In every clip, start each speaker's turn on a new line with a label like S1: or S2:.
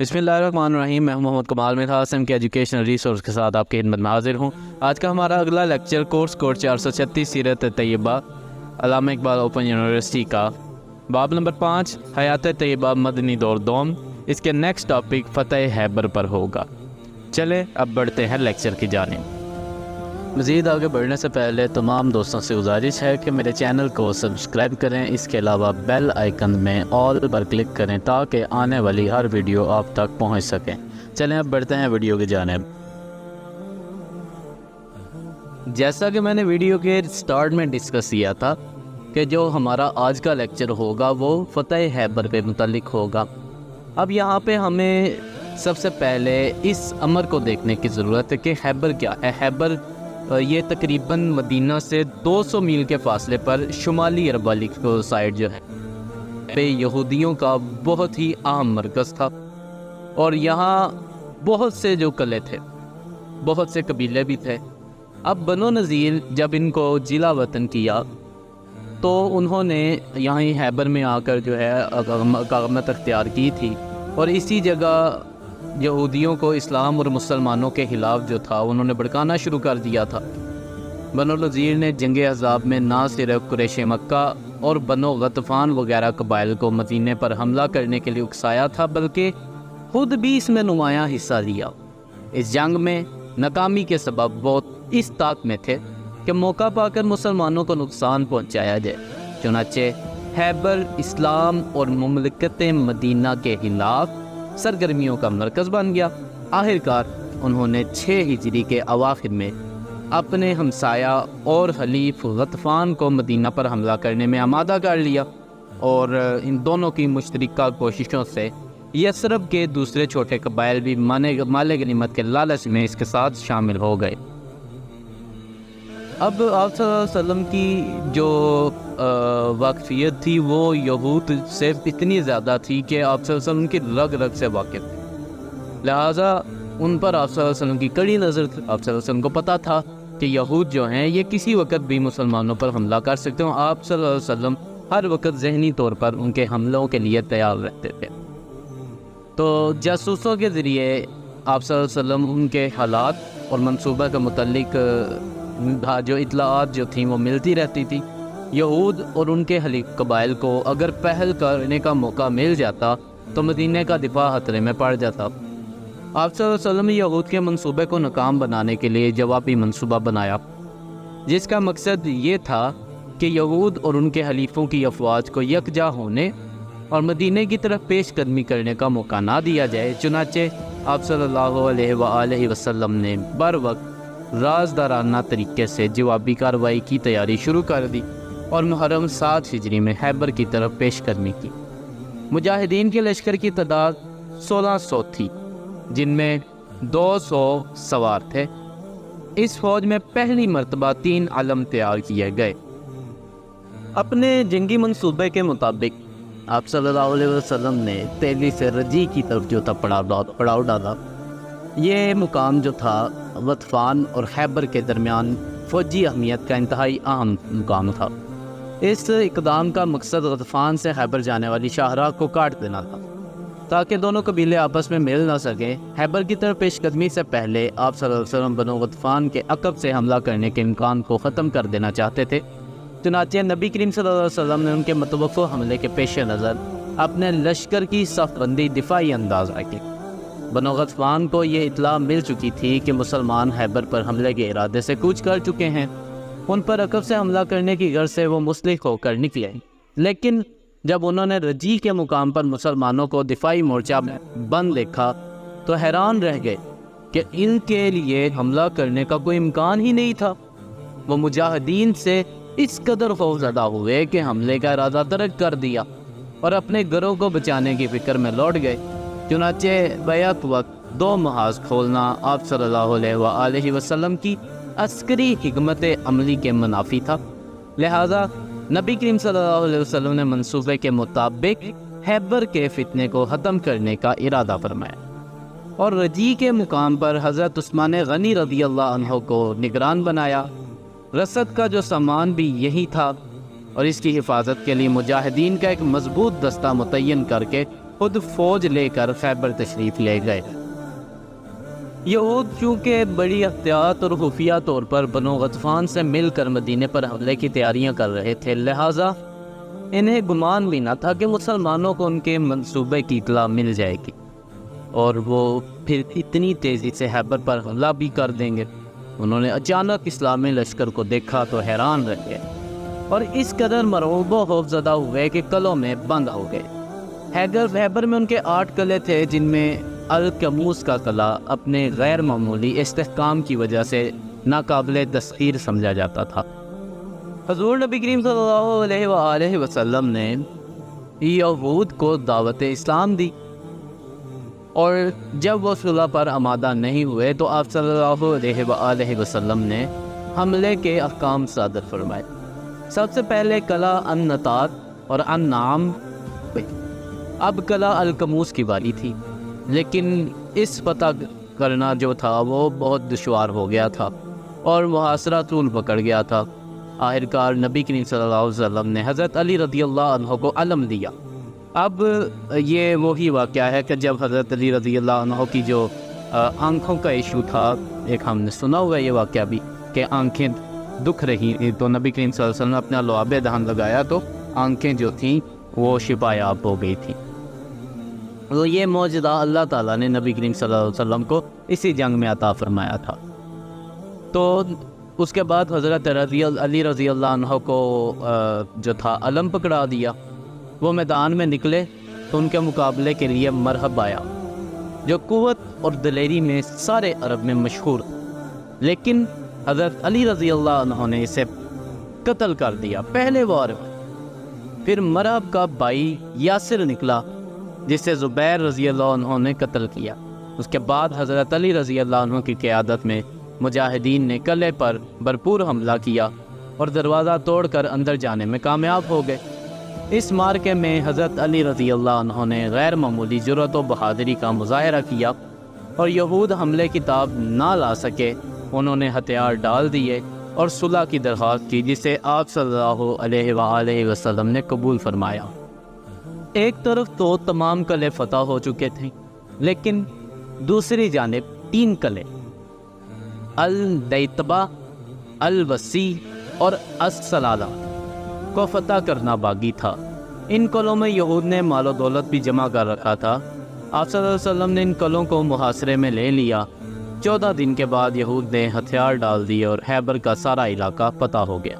S1: बिस्मिल्लाहिर्रहमानिर्रहीम। मैं मोहम्मद कमाल में था के एजुकेशनल रिसोर्स के साथ आपकी खिदमत में हाजिर हूँ। आज का हमारा अगला लेक्चर कोर्स कोड 436 सीरत तैयबा अल्लामा इकबाल ओपन यूनिवर्सिटी का बाब नंबर 5 हयात तैयबा मदनी दौर दोम, इसके नेक्स्ट टॉपिक फ़तेह हैबर पर होगा। चले अब बढ़ते हैं लेक्चर की जानिब। मज़ीद आगे बढ़ने से पहले तमाम दोस्तों से गुजारिश है कि मेरे चैनल को सब्सक्राइब करें। इसके अलावा बेल आइकन में ऑल पर क्लिक करें ताकि आने वाली हर वीडियो आप तक पहुंच सकें। चलें अब बढ़ते हैं वीडियो की जानिब। जैसा कि मैंने वीडियो के स्टार्ट में डिस्कस किया था कि जो हमारा आज का लेक्चर होगा वो फ़तेह हैबर पे मुतल्लिक होगा। अब यहाँ पे हमें सबसे पहले इस अमर को देखने की ज़रूरत है कि हैबर क्या है। हैबर ये तकरीबन मदीना से 200 मील के फासले पर शुमाली अरबाली को साइड जो है पे यहूदियों का बहुत ही अहम मरकज़ था और यहाँ बहुत से जो कले थे, बहुत से कबीले भी थे। अब बनो नज़ीर जब इनको जिला वतन किया तो उन्होंने यहाँ ही हैबर में आकर जो है अक़ामत अख्तियार की थी और इसी जगह यहूदियों को इस्लाम और मुसलमानों के ख़िलाफ़ जो था उन्होंने भड़काना शुरू कर दिया था। बनो नज़ीर ने जंग अहज़ाब में ना सिर्फ कुरैश मक्का और बनो गतफ़ान वगैरह कबाइल को मदीने पर हमला करने के लिए उकसाया था, बल्कि ख़ुद भी इसमें नुमायाँ हिस्सा लिया। इस जंग में नाकामी के सबब बहुत इस ताक में थे कि मौका पाकर मुसलमानों को नुकसान पहुँचाया जाए। चुनाचे हैबर इस्लाम और मुमलिकत मदीना के ख़िलाफ़ सरगर्मियों का मरकज़ बन गया। आखिरकार उन्होंने 6 हिजरी के अवाखिर में अपने हमसाया और हलीफ गतफ़ान को मदीना पर हमला करने में आमादा कर लिया और इन दोनों की मुश्तरका कोशिशों से यसरब के दूसरे छोटे कबाइल भी माल गनीमत के लालच में इसके साथ शामिल हो गए। अब आप सल्लल्लाहु अलैहि वसल्लम की जो वाक़फ़ियत थी वो यहूद से इतनी ज़्यादा थी कि आप सल्लल्लाहु अलैहि वसल्लम की रग रग से वाकिफ़ थे, लिहाजा उन पर आप सल्लल्लाहु अलैहि वसल्लम की कड़ी नज़र थी। आप सल्लल्लाहु अलैहि वसल्लम को पता था कि यहूद जो हैं ये किसी वक्त भी मुसलमानों पर हमला कर सकते हैं। आप सल्लल्लाहु अलैहि वसल्लम हर वक्त ज़हनी तौर पर उनके हमलों के लिए तैयार रहते थे। तो जासूसों के ज़रिए आप सल्लल्लाहु अलैहि वसल्लम उनके हालात और मनसूबा के मुतल्लिक जो इतलाआत जो थी वो मिलती रहती थी। यहूद और उनके हलीफ कबाइल को अगर पहल करने का मौका मिल जाता तो मदीने का दिफा खतरे में पड़ जाता। आप सल्लल्लाहु अलैहि वसल्लम ने यहूद के मंसूबे को नाकाम बनाने के लिए जवाबी मंसूबा बनाया, जिसका मकसद ये था कि यहूद और उनके हलीफों की अफवाज को यकजा होने और मदीने की तरफ पेश कदमी करने का मौका ना दिया जाए। चुनाचे आप सल्लल्लाहु अलैहि वसल्लम ने बर वक्त राजदाराना तरीके से जवाबी कार्रवाई की तैयारी शुरू कर दी और मुहर्रम 7 हिजरी में हैबर की तरफ पेश कदमी की। मुजाहिदीन के लश्कर की तादाद 1600 थी, जिनमें 200 सवार थे। इस फौज में पहली मर्तबा 3 अलम तैयार किए गए। अपने जंगी मंसूबे के मुताबिक आप सल्लल्लाहु अलैहि वसल्लम ने तेली से रजी की तरफ जो था पड़ाव डाला। ये मुकाम जो था गतफ़ान और खैबर के दरमियान फ़ौजी अहमियत का इंतहाई अहम मुकाम था। इस इक़दाम का मकसद गतफ़ान से खैबर जाने वाली शाहराह को काट देना था ताकि दोनों कबीले आपस में मिल ना सकें। खैबर की तरफ पेशकदमी से पहले आप सल्लल्लाहु अलैहि वसल्लम बनो गतफ़ान के अक़ब से हमला करने के इम्कान को ख़त्म कर देना चाहते थे। चुनांचे नबी करीम सल्लल्लाहु अलैहि वसल्लम ने उनके मतवक़्फ़ हमले के पेश नज़र अपने लश्कर की सफ़बंदी दिफाई अंदाज़ रखी। बनो गतफ़ान को ये इतला मिल चुकी थी कि मुसलमान हैबर पर हमले के इरादे से कूच कर चुके हैं। उन पर अक़ब से हमला करने की गर्ज से वो मुस्लिक होकर निकले, लेकिन जब उन्होंने रजी के मुकाम पर मुसलमानों को दिफाई मोर्चा बंद देखा तो हैरान रह गए कि इनके लिए हमला करने का कोई इम्कान ही नहीं था। वो मुजाहिदीन से इस कदर खौफज़दा हुए कि हमले का इरादा तर्क कर दिया और अपने घरों को बचाने की फ़िक्र में लौट गए। चुनांचे बैक वक्त 2 महाज खोलना आप सल्लल्लाहु अलैहि वसल्लम की अस्करी हिकमत अमली के मुनाफी था, लिहाजा नबी करीम सल्लल्लाहु अलैहि वसल्लम ने मंसूबे के मुताबिक हैबर के फितने को ख़त्म करने का इरादा फरमाया और रजी के मुकाम पर हज़रत उस्मान गनी रज़ियल्लाहु अन्हु को निगरान बनाया। रसद का जो सामान भी यही था और इसकी हिफाजत के लिए मुजाहिदीन का एक मजबूत दस्ता मुतय्यन करके خود فوج لے کر خیبر تشریف لے گئے۔ یہود چونکہ بڑی احتیاط اور خفیہ طور پر بنو غطفان سے مل کر مدینے پر حملے کی تیاریاں کر رہے تھے، لہٰذا انہیں گمان بھی نہ تھا کہ مسلمانوں کو ان کے منصوبے کی اطلاع مل جائے گی اور وہ پھر اتنی تیزی سے خیبر پر حملہ بھی کر دیں گے۔ انہوں نے اچانک اسلامی لشکر کو دیکھا تو حیران رہ گئے اور اس قدر مرعوب و خوفزدہ ہوئے کہ قلعوں میں بند ہو گئے۔ خیبر میں ان کے 8 قلعے تھے، جن میں الکموس کا قلعہ اپنے غیر معمولی استحکام کی وجہ سے ناقابل تسخیر سمجھا جاتا تھا۔ حضور نبی کریم صلی اللہ علیہ وآلہ وسلم نے یہود کو دعوت اسلام دی، اور جب وہ صلح پر آمادہ نہیں ہوئے تو آپ صلی اللہ علیہ وآلہ وسلم نے حملے کے احکام صادر فرمائے۔ سب سے پہلے قلعہ النطاق اور النعام پہ۔ اب قلعہ الکموس کی باری تھی، لیکن اس فتح کرنا جو تھا وہ بہت دشوار ہو گیا تھا اور محاصرہ طول پکڑ گیا تھا۔ آخرکار نبی کریم صلی اللہ علیہ وسلم نے حضرت علی رضی اللہ عنہ کو علم دیا۔ اب یہ وہی واقعہ ہے کہ جب حضرت علی رضی اللہ عنہ کی جو آنکھوں کا ایشو تھا، ایک ہم نے سنا ہوا ہے یہ واقعہ بھی کہ آنکھیں دکھ رہی تو نبی کریم صلی اللہ علیہ وسلم نے اپنا لعاب دہن لگایا تو آنکھیں جو تھیں وہ شفا یاب ہو گئی تھیں۔ تو یہ معجزہ اللہ تعالیٰ نے نبی کریم صلی اللہ علیہ وسلم کو اسی جنگ میں عطا فرمایا تھا۔ تو اس کے بعد حضرت علی رضی اللہ عنہ کو جو تھا علم پکڑا دیا۔ وہ میدان میں نکلے تو ان کے مقابلے کے لیے مرحب آیا، جو قوت اور دلیری میں سارے عرب میں مشہور، لیکن حضرت علی رضی اللہ عنہ نے اسے قتل کر دیا پہلے وار میں۔ پھر مرحب کا بھائی یاسر نکلا جسے زبیر رضی اللہ عنہ نے قتل کیا۔ اس کے بعد حضرت علی رضی اللہ عنہ کی قیادت میں مجاہدین نے قلعے پر بھرپور حملہ کیا اور دروازہ توڑ کر اندر جانے میں کامیاب ہو گئے۔ اس مارکے میں حضرت علی رضی اللہ عنہ نے غیر معمولی جرأت و بہادری کا مظاہرہ کیا اور یہود حملے کی تاب نہ لا سکے۔ انہوں نے ہتھیار ڈال دیے اور صلح کی درخواست کی، جسے آپ صلی اللہ علیہ وآلہ وسلم نے قبول فرمایا۔ ایک طرف تو تمام قلعے فتح ہو چکے تھے، لیکن دوسری جانب 3 قلعے الدیتبہ، الوسیع اور السلالہ کو فتح کرنا باقی تھا۔ ان قلعوں میں یہود نے مال و دولت بھی جمع کر رکھا تھا۔ آپ صلی اللہ علیہ وسلم نے ان قلعوں کو محاصرے میں لے لیا۔ 14 دن کے بعد یہود نے ہتھیار ڈال دیے اور خیبر کا سارا علاقہ فتح ہو گیا۔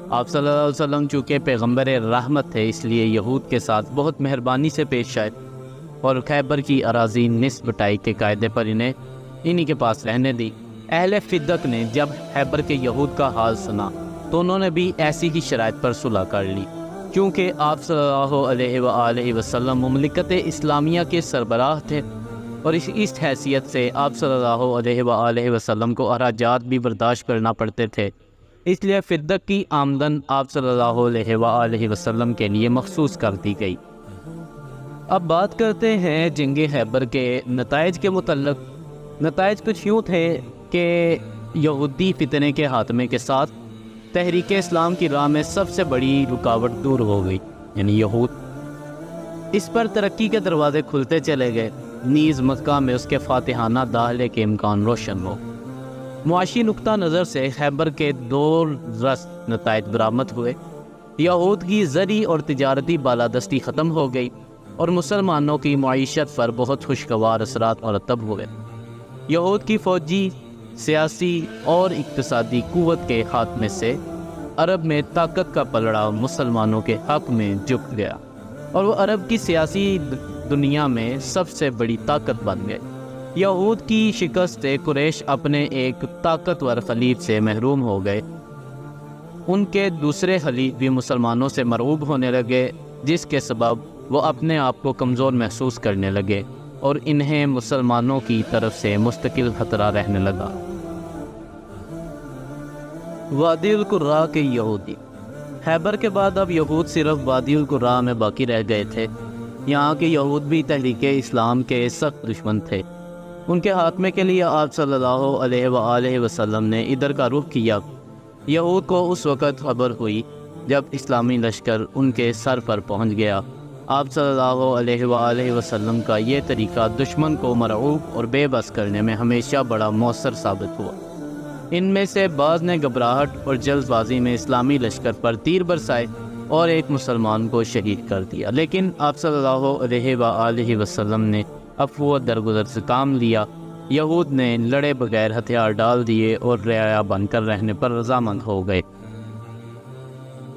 S1: آپ صلی اللہ علیہ وسلم چونکہ پیغمبر رحمت تھے، اس لیے یہود کے ساتھ بہت مہربانی سے پیش آئے اور خیبر کی اراضی نصف بٹائی کے قاعدے پر انہی کے پاس رہنے دی۔ اہل فدق نے جب خیبر کے یہود کا حال سنا تو انہوں نے بھی ایسی ہی شرائط پر صلح کر لی، کیونکہ آپ صلی اللہ علیہ وآلہ وسلم مملکت اسلامیہ کے سربراہ تھے اور اس حیثیت سے آپ صلی اللہ علیہ وآلہ وسلم کو اخراجات بھی برداشت کرنا پڑتے تھے۔ اس لیے فدق کی آمدن آپ صلی اللہ علیہ وآلہ وسلم کے لیے مخصوص کر دی گئی۔ اب بات کرتے ہیں جنگ خیبر کے نتائج کے متعلق۔ نتائج کچھ یوں تھے کہ یہودی فتنے کے خاتمے کے ساتھ تحریک اسلام کی راہ میں سب سے بڑی رکاوٹ دور ہو گئی، یعنی یہود۔ اس پر ترقی کے دروازے کھلتے چلے گئے، نیز مکہ میں اس کے فاتحانہ داخلے کے امکان روشن ہو۔ معاشی نقطہ نظر سے خیبر کے 2 رست نتائج برآمد ہوئے۔ یہود کی زرعی اور تجارتی بالادستی ختم ہو گئی اور مسلمانوں کی معیشت پر بہت خوشگوار اثرات مرتب ہوئے۔ یہود کی فوجی، سیاسی اور اقتصادی قوت کے خاتمے سے عرب میں طاقت کا پلڑا مسلمانوں کے حق میں جھک گیا اور وہ عرب کی سیاسی دنیا میں سب سے بڑی طاقت بن گئے۔ یہود کی شکست سے قریش اپنے ایک طاقتور خلیف سے محروم ہو گئے۔ ان کے دوسرے خلیف بھی مسلمانوں سے مرعوب ہونے لگے، جس کے سبب وہ اپنے آپ کو کمزور محسوس کرنے لگے اور انہیں مسلمانوں کی طرف سے مستقل خطرہ رہنے لگا۔ وادی القرا کے یہودی۔ خیبر کے بعد اب یہود صرف وادی القرا میں باقی رہ گئے تھے۔ یہاں کے یہود بھی تحریک اسلام کے سخت دشمن تھے۔ ان کے خاتمے کے لیے آپ صلی اللہ علیہ وآلہ وسلم نے ادھر کا رخ کیا۔ یہود کو اس وقت خبر ہوئی جب اسلامی لشکر ان کے سر پر پہنچ گیا آپ صلی اللہ علیہ وآلہ وسلم کا یہ طریقہ دشمن کو مرعوب اور بے بس کرنے میں ہمیشہ بڑا مؤثر ثابت ہوا۔ ان میں سے بعض نے گھبراہٹ اور جلد بازی میں اسلامی لشکر پر تیر برسائے اور ایک مسلمان کو شہید کر دیا، لیکن آپ صلی اللہ علیہ وآلہ وسلم نے عفو و درگزر سے کام لیا۔ یہود نے لڑے بغیر ہتھیار ڈال دیے اور رعایا بن کر رہنے پر رضامند ہو گئے۔